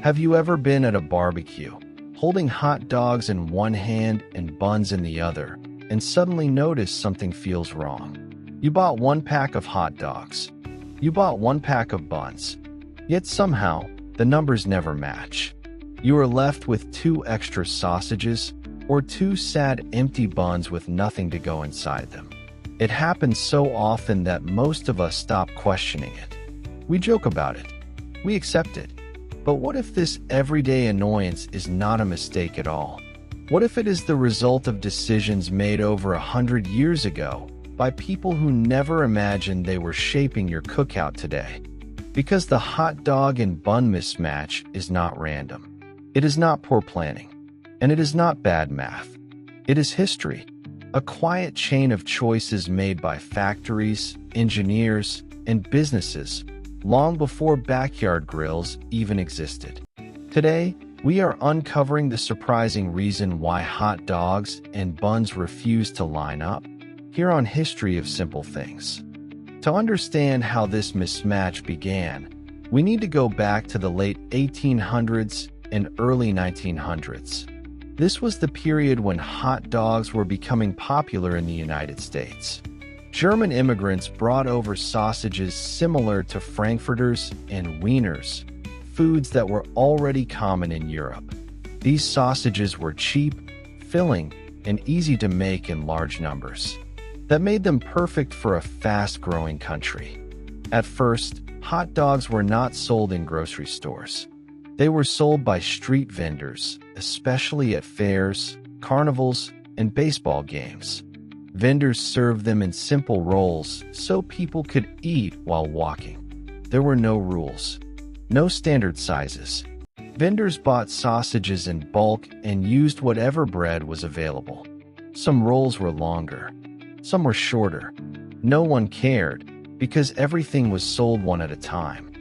Have you ever been at a barbecue, holding hot dogs in one hand and buns in the other, and suddenly notice something feels wrong? You bought one pack of hot dogs. You bought one pack of buns. Yet somehow, the numbers never match. You are left with 2 extra sausages or 2 sad empty buns with nothing to go inside them. It happens so often that most of us stop questioning it. We joke about it. We accept it. But what if this everyday annoyance is not a mistake at all? What if it is the result of decisions made over 100 years ago by people who never imagined they were shaping your cookout today? Because the hot dog and bun mismatch is not random. It is not poor planning. And it is not bad math. It is history. A quiet chain of choices made by factories, engineers, and businesses long before backyard grills even existed. Today, we are uncovering the surprising reason why hot dogs and buns refuse to line up here on History of Simple Things. To understand how this mismatch began, we need to go back to the late 1800s and early 1900s. This was the period when hot dogs were becoming popular in the United States. German immigrants brought over sausages similar to frankfurters and wieners, foods that were already common in Europe. These sausages were cheap, filling, and easy to make in large numbers. That made them perfect for a fast-growing country. At first, hot dogs were not sold in grocery stores. They were sold by street vendors, especially at fairs, carnivals, and baseball games. Vendors served them in simple rolls so people could eat while walking. There were no rules, no standard sizes. Vendors bought sausages in bulk and used whatever bread was available. Some rolls were longer, some were shorter. No one cared because everything was sold one at a time.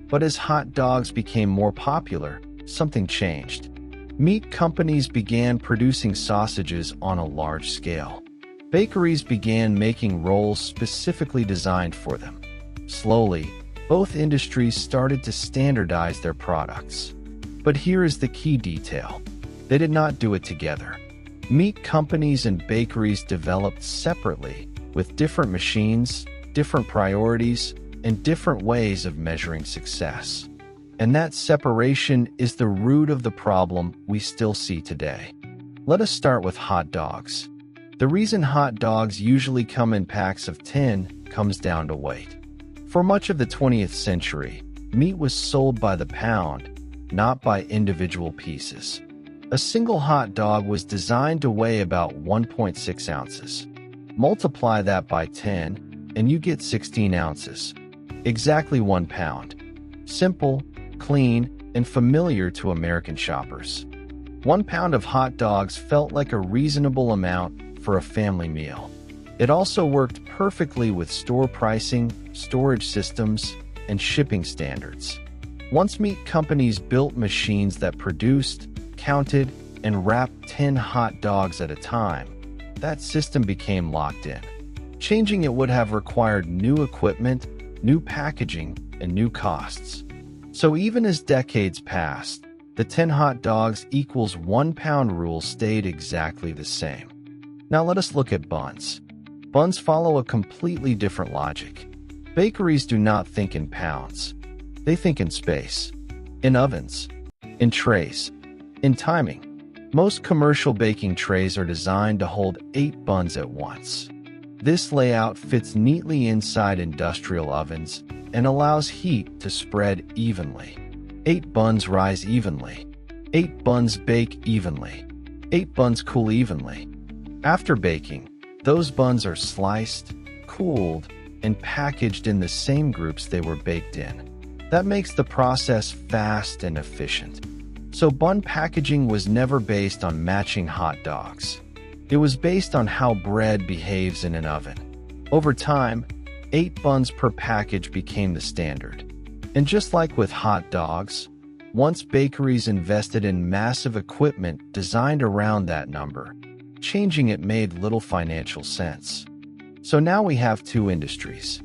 But as hot dogs became more popular, something changed. Meat companies began producing sausages on a large scale. Bakeries began making rolls specifically designed for them. Slowly, both industries started to standardize their products. But here is the key detail. They did not do it together. Meat companies and bakeries developed separately, with different machines, different priorities, and different ways of measuring success. And that separation is the root of the problem we still see today. Let us start with hot dogs. The reason hot dogs usually come in packs of 10 comes down to weight. For much of the 20th century, meat was sold by the pound, not by individual pieces. A single hot dog was designed to weigh about 1.6 ounces. Multiply that by 10, and you get 16 ounces. Exactly 1 pound. Simple, clean, and familiar to American shoppers. 1 pound of hot dogs felt like a reasonable amount for a family meal. It also worked perfectly with store pricing, storage systems, and shipping standards. Once meat companies built machines that produced, counted, and wrapped 10 hot dogs at a time, that system became locked in. Changing it would have required new equipment, new packaging, and new costs. So even as decades passed, the 10 hot dogs equals 1 pound rule stayed exactly the same. Now let us look at buns. Buns follow a completely different logic. Bakeries do not think in pounds. They think in space, in ovens, in trays, in timing. Most commercial baking trays are designed to hold 8 buns at once. This layout fits neatly inside industrial ovens and allows heat to spread evenly. 8 buns rise evenly. 8 buns bake evenly. 8 buns cool evenly. After baking, those buns are sliced, cooled, and packaged in the same groups they were baked in. That makes the process fast and efficient. So bun packaging was never based on matching hot dogs. It was based on how bread behaves in an oven. Over time, 8 buns per package became the standard. And just like with hot dogs, once bakeries invested in massive equipment designed around that number, changing it made little financial sense. So now we have 2 industries.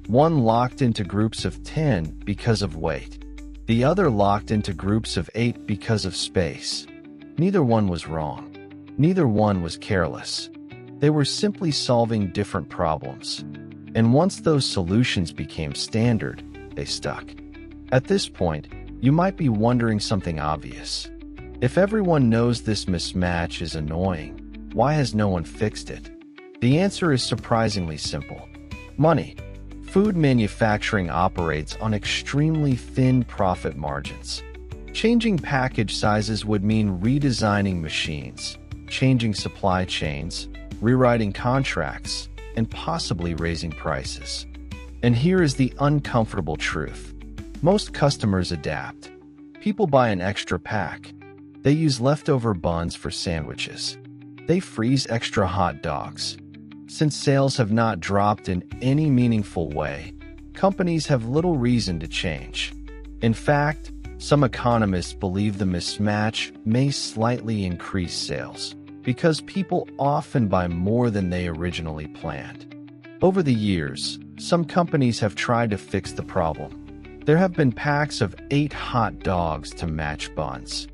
One locked into groups of 10 because of weight. The other locked into groups of 8 because of space. Neither one was wrong. Neither one was careless. They were simply solving different problems. And once those solutions became standard, they stuck. At this point, you might be wondering something obvious. If everyone knows this mismatch is annoying, why has no one fixed it? The answer is surprisingly simple. Money. Food manufacturing operates on extremely thin profit margins. Changing package sizes would mean redesigning machines, changing supply chains, rewriting contracts, and possibly raising prices. And here is the uncomfortable truth. Most customers adapt. People buy an extra pack. They use leftover buns for sandwiches. They freeze extra hot dogs. Since sales have not dropped in any meaningful way, companies have little reason to change. In fact, some economists believe the mismatch may slightly increase sales because people often buy more than they originally planned. Over the years, some companies have tried to fix the problem. There have been packs of 8 hot dogs to match buns,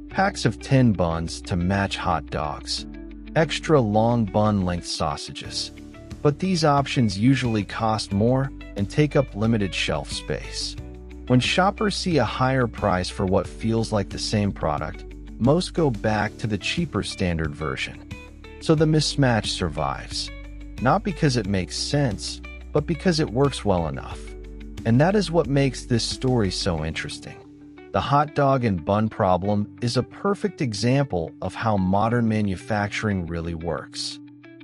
packs of 10 buns to match hot dogs, extra long bun length sausages. But these options usually cost more and take up limited shelf space. When shoppers see a higher price for what feels like the same product, most go back to the cheaper standard version. So the mismatch survives, not because it makes sense, but because it works well enough. And that is what makes this story so interesting. The hot dog and bun problem is a perfect example of how modern manufacturing really works.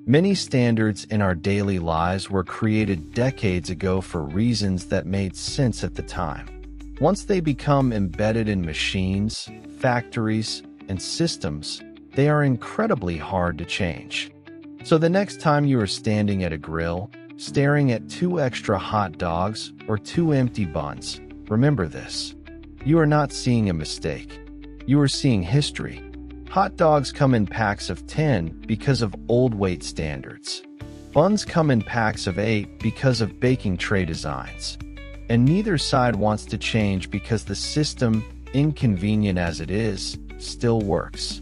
Many standards in our daily lives were created decades ago for reasons that made sense at the time. Once they become embedded in machines, factories, and systems, they are incredibly hard to change. So the next time you are standing at a grill, staring at 2 extra hot dogs or 2 empty buns, remember this. You are not seeing a mistake. You are seeing history. Hot dogs come in packs of 10 because of old weight standards. Buns come in packs of 8 because of baking tray designs. And neither side wants to change because the system, inconvenient as it is, still works.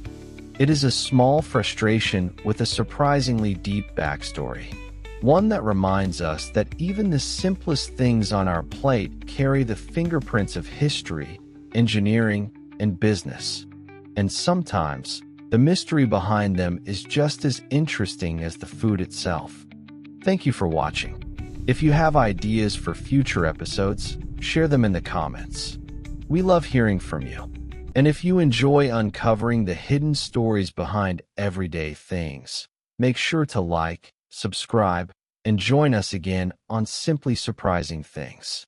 It is a small frustration with a surprisingly deep backstory. One that reminds us that even the simplest things on our plate carry the fingerprints of history, engineering, and business. And sometimes, the mystery behind them is just as interesting as the food itself. Thank you for watching. If you have ideas for future episodes, share them in the comments. We love hearing from you. And if you enjoy uncovering the hidden stories behind everyday things, make sure to like, subscribe, and join us again on Simply Surprising Things.